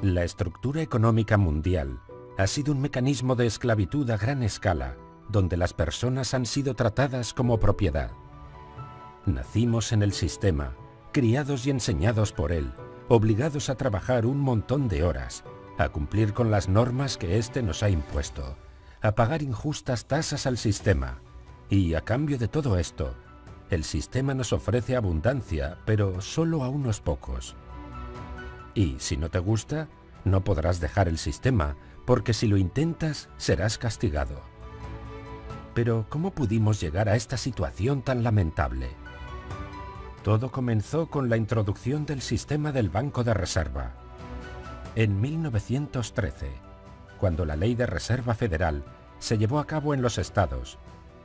La estructura económica mundial ha sido un mecanismo de esclavitud a gran escala, donde las personas han sido tratadas como propiedad. Nacimos en el sistema, criados y enseñados por él, obligados a trabajar un montón de horas, a cumplir con las normas que éste nos ha impuesto, a pagar injustas tasas al sistema, y a cambio de todo esto, el sistema nos ofrece abundancia, pero solo a unos pocos. Y si no te gusta, no podrás dejar el sistema, porque si lo intentas, serás castigado. Pero ¿cómo pudimos llegar a esta situación tan lamentable? Todo comenzó con la introducción del sistema del Banco de Reserva. En 1913, cuando la Ley de Reserva Federal se llevó a cabo en los estados,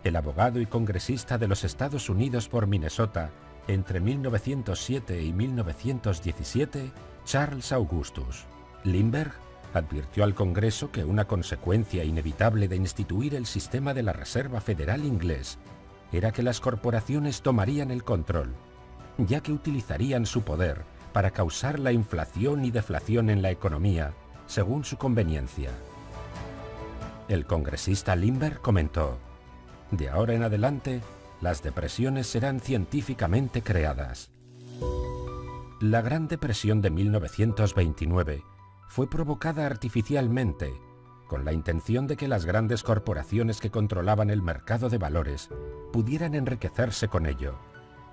el abogado y congresista de los Estados Unidos por Minnesota entre 1907 y 1917, Charles Augustus Lindbergh, advirtió al Congreso que una consecuencia inevitable de instituir el sistema de la Reserva Federal inglés era que las corporaciones tomarían el control, ya que utilizarían su poder para causar la inflación y deflación en la economía según su conveniencia. El congresista Lindbergh comentó: «De ahora en adelante, las depresiones serán científicamente creadas». La Gran Depresión de 1929 fue provocada artificialmente, con la intención de que las grandes corporaciones que controlaban el mercado de valores pudieran enriquecerse con ello,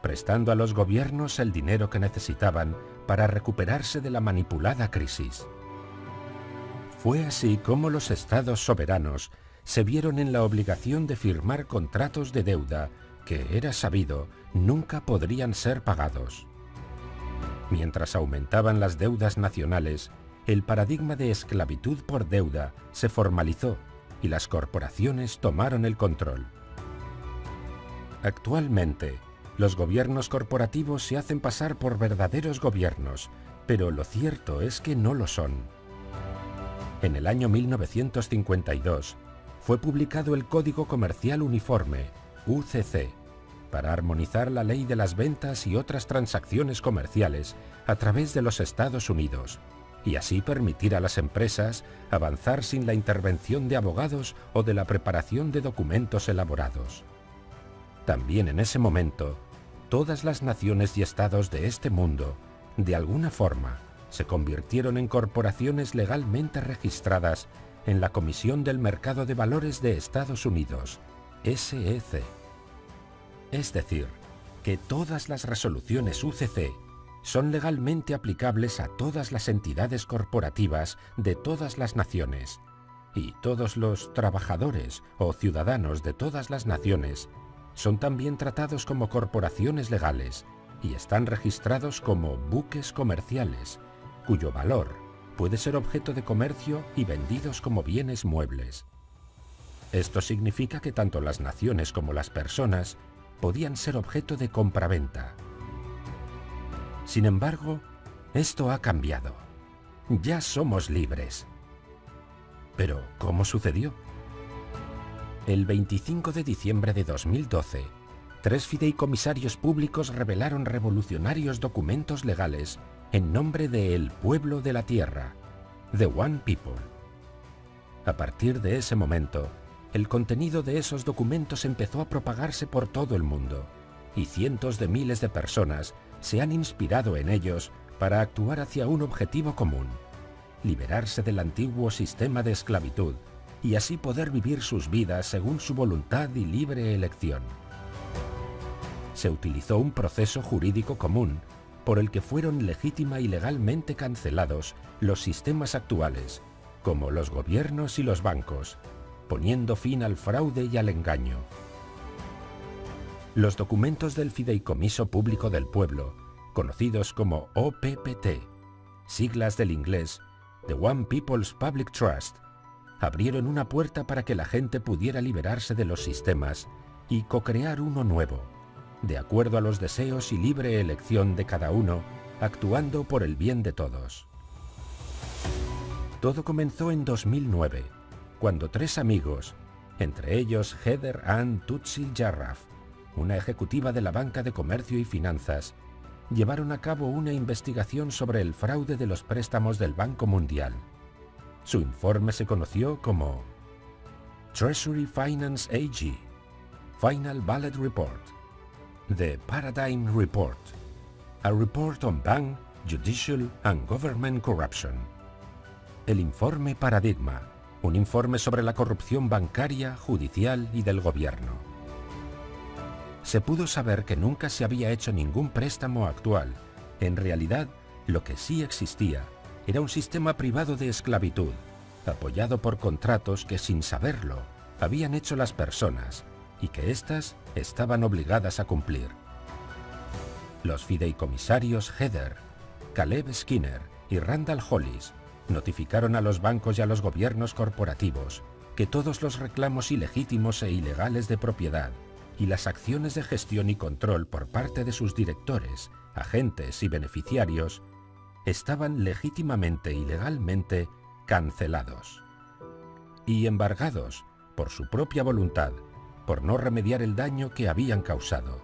prestando a los gobiernos el dinero que necesitaban para recuperarse de la manipulada crisis. Fue así como los estados soberanos se vieron en la obligación de firmar contratos de deuda que, era sabido, nunca podrían ser pagados. Mientras aumentaban las deudas nacionales, el paradigma de esclavitud por deuda se formalizó y las corporaciones tomaron el control. Actualmente, los gobiernos corporativos se hacen pasar por verdaderos gobiernos, pero lo cierto es que no lo son. En el año 1952, fue publicado el Código Comercial Uniforme, UCC, para armonizar la ley de las ventas y otras transacciones comerciales a través de los Estados Unidos, y así permitir a las empresas avanzar sin la intervención de abogados o de la preparación de documentos elaborados. También en ese momento, todas las naciones y estados de este mundo, de alguna forma, se convirtieron en corporaciones legalmente registradas en la Comisión del Mercado de Valores de Estados Unidos, SEC. Es decir, que todas las resoluciones UCC son legalmente aplicables a todas las entidades corporativas de todas las naciones, y todos los trabajadores o ciudadanos de todas las naciones son también tratados como corporaciones legales y están registrados como buques comerciales, cuyo valor puede ser objeto de comercio y vendidos como bienes muebles. Esto significa que tanto las naciones como las personas podían ser objeto de compraventa. Sin embargo, esto ha cambiado. Ya somos libres. Pero, ¿cómo sucedió? El 25 de diciembre de 2012, 3 fideicomisarios públicos revelaron revolucionarios documentos legales en nombre de El Pueblo de la Tierra, The One People. A partir de ese momento, el contenido de esos documentos empezó a propagarse por todo el mundo, y cientos de miles de personas se han inspirado en ellos para actuar hacia un objetivo común: liberarse del antiguo sistema de esclavitud y así poder vivir sus vidas según su voluntad y libre elección. Se utilizó un proceso jurídico común por el que fueron legítima y legalmente cancelados los sistemas actuales, como los gobiernos y los bancos, poniendo fin al fraude y al engaño. Los documentos del Fideicomiso Público del Pueblo, conocidos como OPPT, siglas del inglés The One People's Public Trust, abrieron una puerta para que la gente pudiera liberarse de los sistemas y co-crear uno nuevo, de acuerdo a los deseos y libre elección de cada uno, actuando por el bien de todos. Todo comenzó en 2009, cuando 3 amigos, entre ellos Heather Ann Tutsil Jarraf, una ejecutiva de la banca de comercio y finanzas, llevaron a cabo una investigación sobre el fraude de los préstamos del Banco Mundial. Su informe se conoció como Treasury Finance AG, Final Ballot Report, The Paradigm Report, a Report on Bank, Judicial and Government Corruption. El informe Paradigma, un informe sobre la corrupción bancaria, judicial y del gobierno. Se pudo saber que nunca se había hecho ningún préstamo actual. En realidad, lo que sí existía era un sistema privado de esclavitud, apoyado por contratos que sin saberlo habían hecho las personas y que éstas estaban obligadas a cumplir. Los fideicomisarios Heather, Caleb Skinner y Randall Hollis notificaron a los bancos y a los gobiernos corporativos que todos los reclamos ilegítimos e ilegales de propiedad y las acciones de gestión y control por parte de sus directores, agentes y beneficiarios estaban legítimamente y legalmente cancelados y embargados por su propia voluntad, por no remediar el daño que habían causado.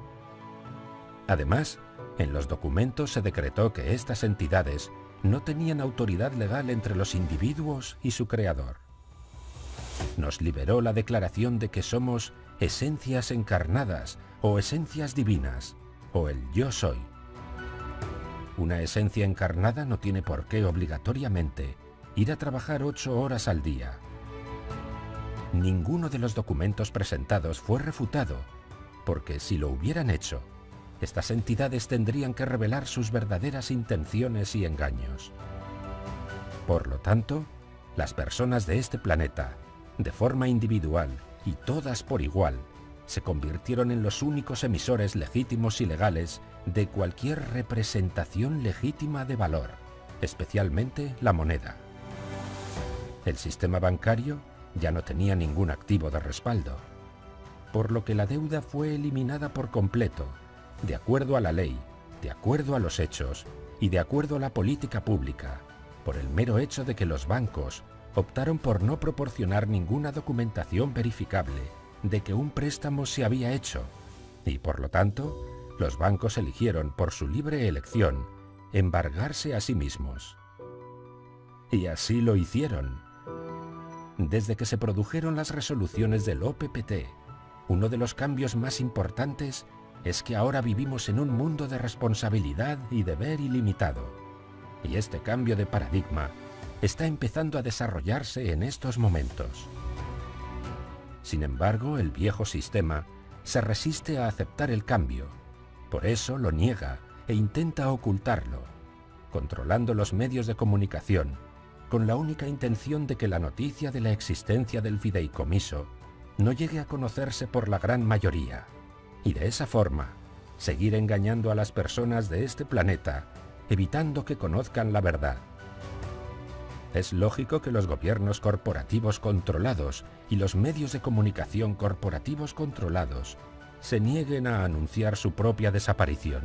Además, en los documentos se decretó que estas entidades no tenían autoridad legal entre los individuos y su creador. Nos liberó la declaración de que somos esencias encarnadas o esencias divinas, o el yo soy. Una esencia encarnada no tiene por qué obligatoriamente ir a trabajar 8 horas al día. Ninguno de los documentos presentados fue refutado, porque si lo hubieran hecho, estas entidades tendrían que revelar sus verdaderas intenciones y engaños. Por lo tanto, las personas de este planeta, de forma individual y todas por igual, se convirtieron en los únicos emisores legítimos y legales de cualquier representación legítima de valor, especialmente la moneda. El sistema bancario ya no tenía ningún activo de respaldo, por lo que la deuda fue eliminada por completo, de acuerdo a la ley, de acuerdo a los hechos y de acuerdo a la política pública, por el mero hecho de que los bancos optaron por no proporcionar ninguna documentación verificable de que un préstamo se había hecho, y por lo tanto, los bancos eligieron por su libre elección embargarse a sí mismos. Y así lo hicieron. Desde que se produjeron las resoluciones del OPPT, uno de los cambios más importantes es que ahora vivimos en un mundo de responsabilidad y deber ilimitado. Y este cambio de paradigma está empezando a desarrollarse en estos momentos. Sin embargo, el viejo sistema se resiste a aceptar el cambio. Por eso lo niega e intenta ocultarlo, controlando los medios de comunicación, con la única intención de que la noticia de la existencia del fideicomiso no llegue a conocerse por la gran mayoría, y de esa forma seguir engañando a las personas de este planeta, evitando que conozcan la verdad. Es lógico que los gobiernos corporativos controlados y los medios de comunicación corporativos controlados se nieguen a anunciar su propia desaparición.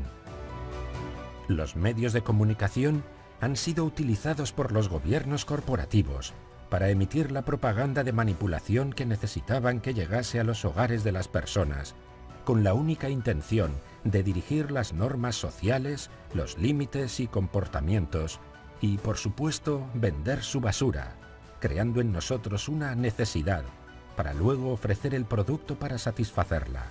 Los medios de comunicación han sido utilizados por los gobiernos corporativos para emitir la propaganda de manipulación que necesitaban que llegase a los hogares de las personas, con la única intención de dirigir las normas sociales, los límites y comportamientos, y por supuesto vender su basura, creando en nosotros una necesidad para luego ofrecer el producto para satisfacerla.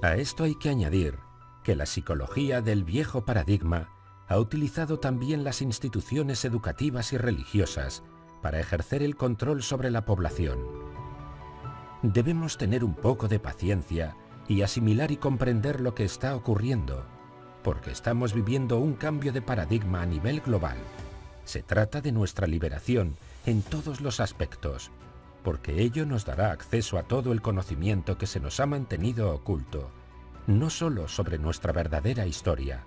A esto hay que añadir que la psicología del viejo paradigma ha utilizado también las instituciones educativas y religiosas para ejercer el control sobre la población. Debemos tener un poco de paciencia y asimilar y comprender lo que está ocurriendo, porque estamos viviendo un cambio de paradigma a nivel global. Se trata de nuestra liberación en todos los aspectos, porque ello nos dará acceso a todo el conocimiento que se nos ha mantenido oculto, no solo sobre nuestra verdadera historia.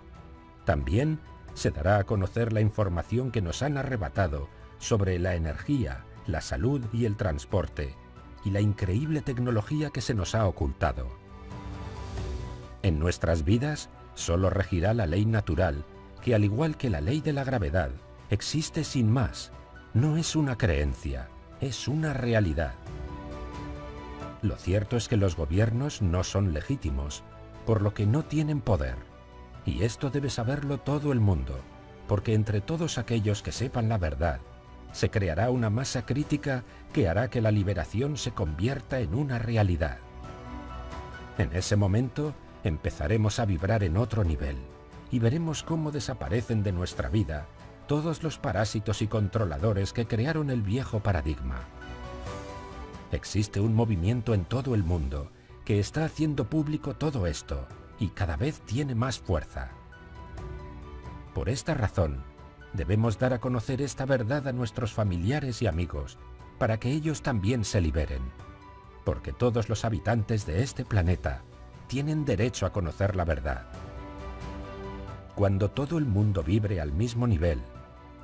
También se dará a conocer la información que nos han arrebatado sobre la energía, la salud y el transporte, y la increíble tecnología que se nos ha ocultado. En nuestras vidas solo regirá la ley natural, que al igual que la ley de la gravedad, existe sin más. No es una creencia, es una realidad. Lo cierto es que los gobiernos no son legítimos, por lo que no tienen poder. Y esto debe saberlo todo el mundo, porque entre todos aquellos que sepan la verdad, se creará una masa crítica que hará que la liberación se convierta en una realidad. En ese momento empezaremos a vibrar en otro nivel y veremos cómo desaparecen de nuestra vida todos los parásitos y controladores que crearon el viejo paradigma. Existe un movimiento en todo el mundo que está haciendo público todo esto y cada vez tiene más fuerza. Por esta razón, debemos dar a conocer esta verdad a nuestros familiares y amigos para que ellos también se liberen, porque todos los habitantes de este planeta tienen derecho a conocer la verdad. Cuando todo el mundo vibre al mismo nivel,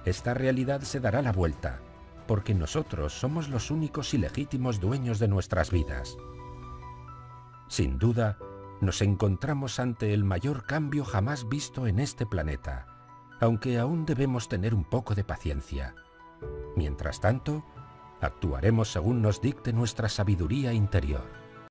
esta realidad se dará la vuelta, porque nosotros somos los únicos y legítimos dueños de nuestras vidas. Sin duda, nos encontramos ante el mayor cambio jamás visto en este planeta, aunque aún debemos tener un poco de paciencia. Mientras tanto, actuaremos según nos dicte nuestra sabiduría interior.